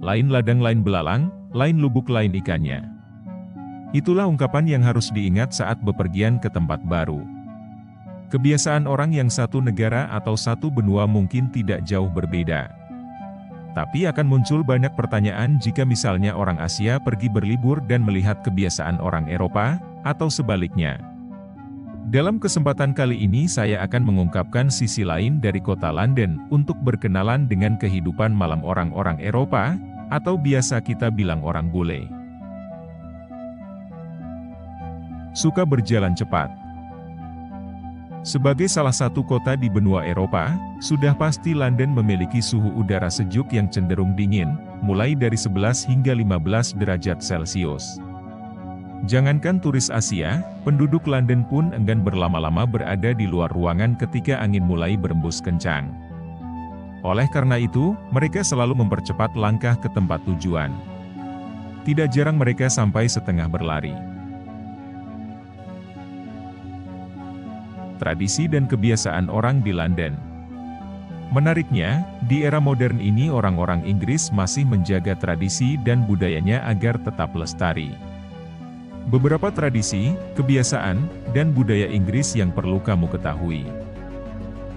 Lain ladang lain belalang, lain lubuk lain ikannya. Itulah ungkapan yang harus diingat saat bepergian ke tempat baru. Kebiasaan orang yang satu negara atau satu benua mungkin tidak jauh berbeda. Tapi akan muncul banyak pertanyaan jika misalnya orang Asia pergi berlibur dan melihat kebiasaan orang Eropa, atau sebaliknya. Dalam kesempatan kali ini saya akan mengungkapkan sisi lain dari kota London untuk berkenalan dengan kehidupan malam orang-orang Eropa, atau biasa kita bilang orang bule. Suka berjalan cepat. Sebagai salah satu kota di benua Eropa, sudah pasti London memiliki suhu udara sejuk yang cenderung dingin, mulai dari 11 hingga 15 derajat Celcius. Jangankan turis Asia, penduduk London pun enggan berlama-lama berada di luar ruangan ketika angin mulai berembus kencang. Oleh karena itu, mereka selalu mempercepat langkah ke tempat tujuan. Tidak jarang mereka sampai setengah berlari. Tradisi dan kebiasaan orang di London. Menariknya, di era modern ini orang-orang Inggris masih menjaga tradisi dan budayanya agar tetap lestari. Beberapa tradisi, kebiasaan, dan budaya Inggris yang perlu kamu ketahui.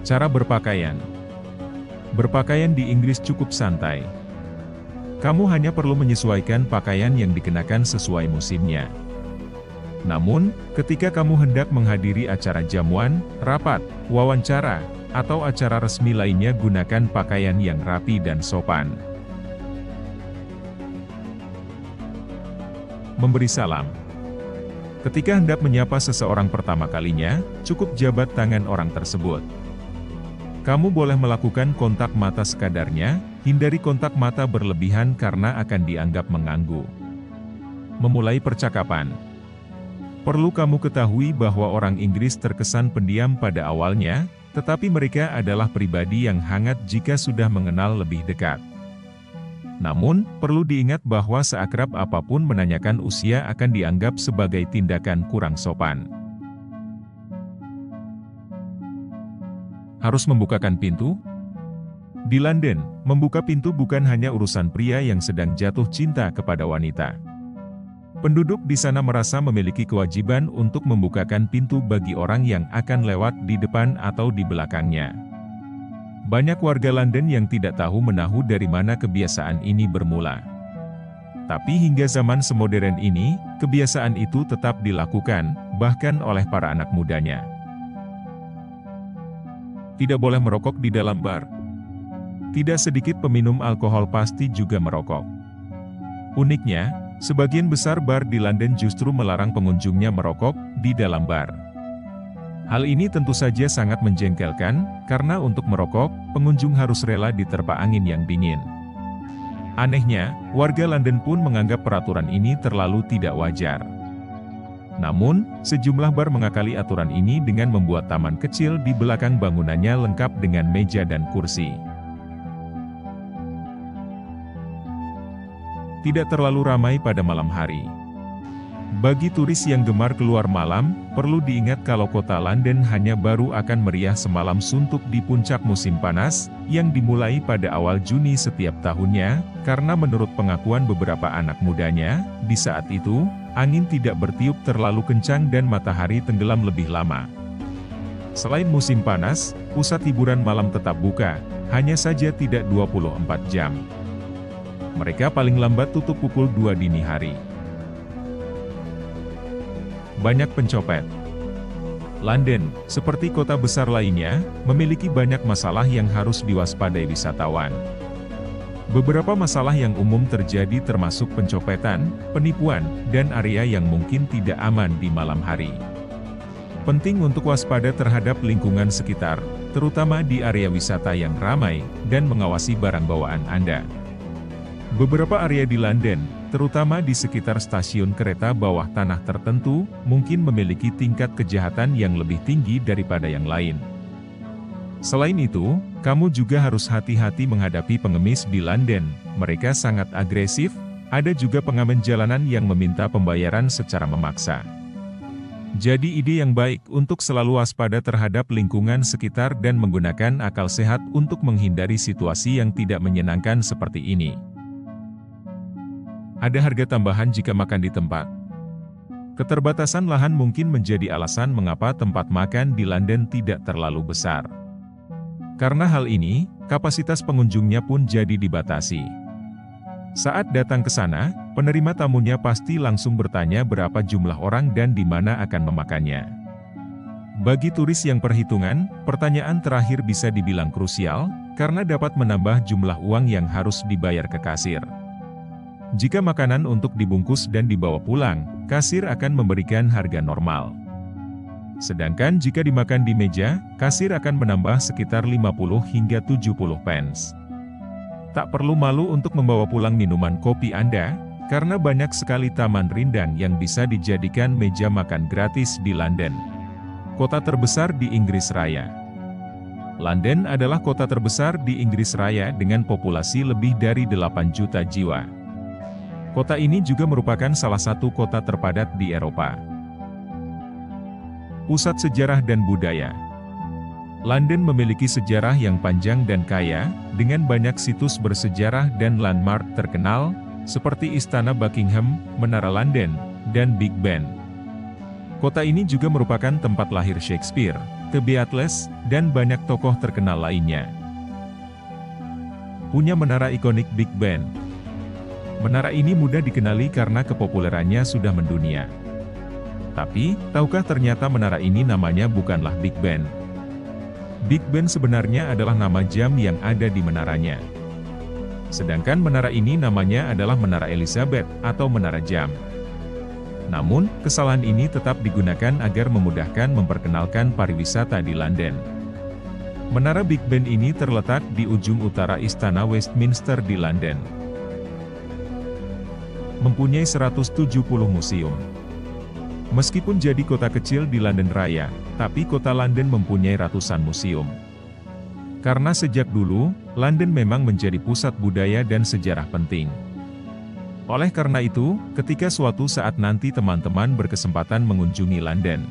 Cara berpakaian. Berpakaian di Inggris cukup santai. Kamu hanya perlu menyesuaikan pakaian yang dikenakan sesuai musimnya. Namun, ketika kamu hendak menghadiri acara jamuan, rapat, wawancara, atau acara resmi lainnya gunakan pakaian yang rapi dan sopan. Memberi salam. Ketika hendak menyapa seseorang pertama kalinya, cukup jabat tangan orang tersebut. Kamu boleh melakukan kontak mata sekadarnya, hindari kontak mata berlebihan karena akan dianggap mengganggu. Memulai percakapan. Perlu kamu ketahui bahwa orang Inggris terkesan pendiam pada awalnya, tetapi mereka adalah pribadi yang hangat jika sudah mengenal lebih dekat. Namun, perlu diingat bahwa seakrab apapun menanyakan usia akan dianggap sebagai tindakan kurang sopan. Harus membukakan pintu? Di London, membuka pintu bukan hanya urusan pria yang sedang jatuh cinta kepada wanita. Penduduk di sana merasa memiliki kewajiban untuk membukakan pintu bagi orang yang akan lewat di depan atau di belakangnya. Banyak warga London yang tidak tahu menahu dari mana kebiasaan ini bermula. Tapi hingga zaman semodern ini, kebiasaan itu tetap dilakukan, bahkan oleh para anak mudanya. Tidak boleh merokok di dalam bar. Tidak sedikit peminum alkohol pasti juga merokok. Uniknya, sebagian besar bar di London justru melarang pengunjungnya merokok di dalam bar. Hal ini tentu saja sangat menjengkelkan, karena untuk merokok, pengunjung harus rela diterpa angin yang dingin. Anehnya, warga London pun menganggap peraturan ini terlalu tidak wajar. Namun, sejumlah bar mengakali aturan ini dengan membuat taman kecil di belakang bangunannya lengkap dengan meja dan kursi. Tidak terlalu ramai pada malam hari. Bagi turis yang gemar keluar malam, perlu diingat kalau kota London hanya baru akan meriah semalam suntuk di puncak musim panas, yang dimulai pada awal Juni setiap tahunnya, karena menurut pengakuan beberapa anak mudanya, di saat itu, angin tidak bertiup terlalu kencang dan matahari tenggelam lebih lama. Selain musim panas, pusat hiburan malam tetap buka, hanya saja tidak 24 jam. Mereka paling lambat tutup pukul 2 dini hari. Banyak pencopet. London, seperti kota besar lainnya, memiliki banyak masalah yang harus diwaspadai wisatawan. Beberapa masalah yang umum terjadi termasuk pencopetan, penipuan, dan area yang mungkin tidak aman di malam hari. Penting untuk waspada terhadap lingkungan sekitar, terutama di area wisata yang ramai, dan mengawasi barang bawaan Anda. Beberapa area di London, terutama di sekitar stasiun kereta bawah tanah tertentu, mungkin memiliki tingkat kejahatan yang lebih tinggi daripada yang lain. Selain itu, kamu juga harus hati-hati menghadapi pengemis di London, mereka sangat agresif, ada juga pengamen jalanan yang meminta pembayaran secara memaksa. Jadi ide yang baik untuk selalu waspada terhadap lingkungan sekitar dan menggunakan akal sehat untuk menghindari situasi yang tidak menyenangkan seperti ini. Ada harga tambahan jika makan di tempat. Keterbatasan lahan mungkin menjadi alasan mengapa tempat makan di London tidak terlalu besar. Karena hal ini, kapasitas pengunjungnya pun jadi dibatasi. Saat datang ke sana, penerima tamunya pasti langsung bertanya berapa jumlah orang dan di mana akan memakannya. Bagi turis yang perhitungan, pertanyaan terakhir bisa dibilang krusial, karena dapat menambah jumlah uang yang harus dibayar ke kasir. Jika makanan untuk dibungkus dan dibawa pulang, kasir akan memberikan harga normal. Sedangkan jika dimakan di meja, kasir akan menambah sekitar 50 hingga 70 pence. Tak perlu malu untuk membawa pulang minuman kopi Anda, karena banyak sekali taman rindang yang bisa dijadikan meja makan gratis di London. Kota terbesar di Inggris Raya. London adalah kota terbesar di Inggris Raya dengan populasi lebih dari 8 juta jiwa. Kota ini juga merupakan salah satu kota terpadat di Eropa. Pusat sejarah dan budaya. London memiliki sejarah yang panjang dan kaya, dengan banyak situs bersejarah dan landmark terkenal, seperti Istana Buckingham, Menara London, dan Big Ben. Kota ini juga merupakan tempat lahir Shakespeare, The Beatles, dan banyak tokoh terkenal lainnya. Punya menara ikonik Big Ben. Menara ini mudah dikenali karena kepopulerannya sudah mendunia. Tapi, tahukah ternyata menara ini namanya bukanlah Big Ben? Big Ben sebenarnya adalah nama jam yang ada di menaranya. Sedangkan menara ini namanya adalah Menara Elizabeth atau Menara Jam. Namun, kesalahan ini tetap digunakan agar memudahkan memperkenalkan pariwisata di London. Menara Big Ben ini terletak di ujung utara Istana Westminster di London. Mempunyai 170 museum. Meskipun jadi kota kecil di London Raya, tapi kota London mempunyai ratusan museum. Karena sejak dulu, London memang menjadi pusat budaya dan sejarah penting. Oleh karena itu, ketika suatu saat nanti teman-teman berkesempatan mengunjungi London,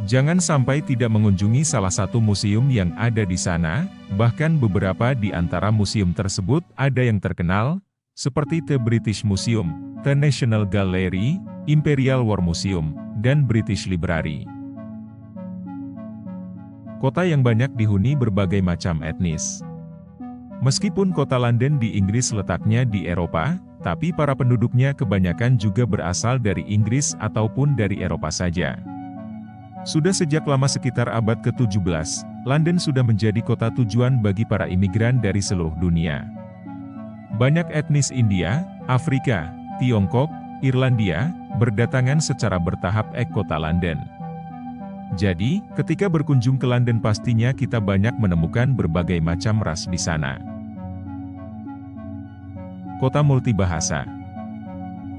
jangan sampai tidak mengunjungi salah satu museum yang ada di sana, bahkan beberapa di antara museum tersebut ada yang terkenal, seperti The British Museum, The National Gallery, Imperial War Museum, dan British Library. Kota yang banyak dihuni berbagai macam etnis. Meskipun kota London di Inggris letaknya di Eropa, tapi para penduduknya kebanyakan juga berasal dari Inggris ataupun dari Eropa saja. Sudah sejak lama sekitar abad ke-17, London sudah menjadi kota tujuan bagi para imigran dari seluruh dunia. Banyak etnis India, Afrika, Tiongkok, Irlandia, berdatangan secara bertahap ke kota London. Jadi, ketika berkunjung ke London pastinya kita banyak menemukan berbagai macam ras di sana. Kota multibahasa.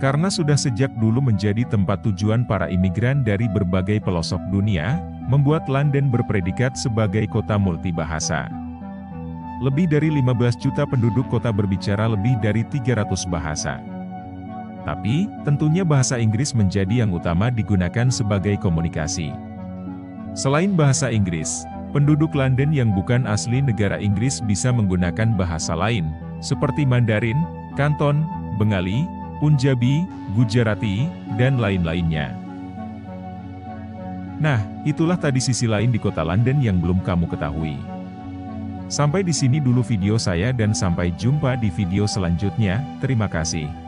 Karena sudah sejak dulu menjadi tempat tujuan para imigran dari berbagai pelosok dunia, membuat London berpredikat sebagai kota multibahasa. Lebih dari 15 juta penduduk kota berbicara lebih dari 300 bahasa. Tapi, tentunya bahasa Inggris menjadi yang utama digunakan sebagai komunikasi. Selain bahasa Inggris, penduduk London yang bukan asli negara Inggris bisa menggunakan bahasa lain, seperti Mandarin, Kanton, Bengali, Punjabi, Gujarati, dan lain-lainnya. Nah, itulah tadi sisi lain di kota London yang belum kamu ketahui. Sampai di sini dulu video saya dan sampai jumpa di video selanjutnya. Terima kasih.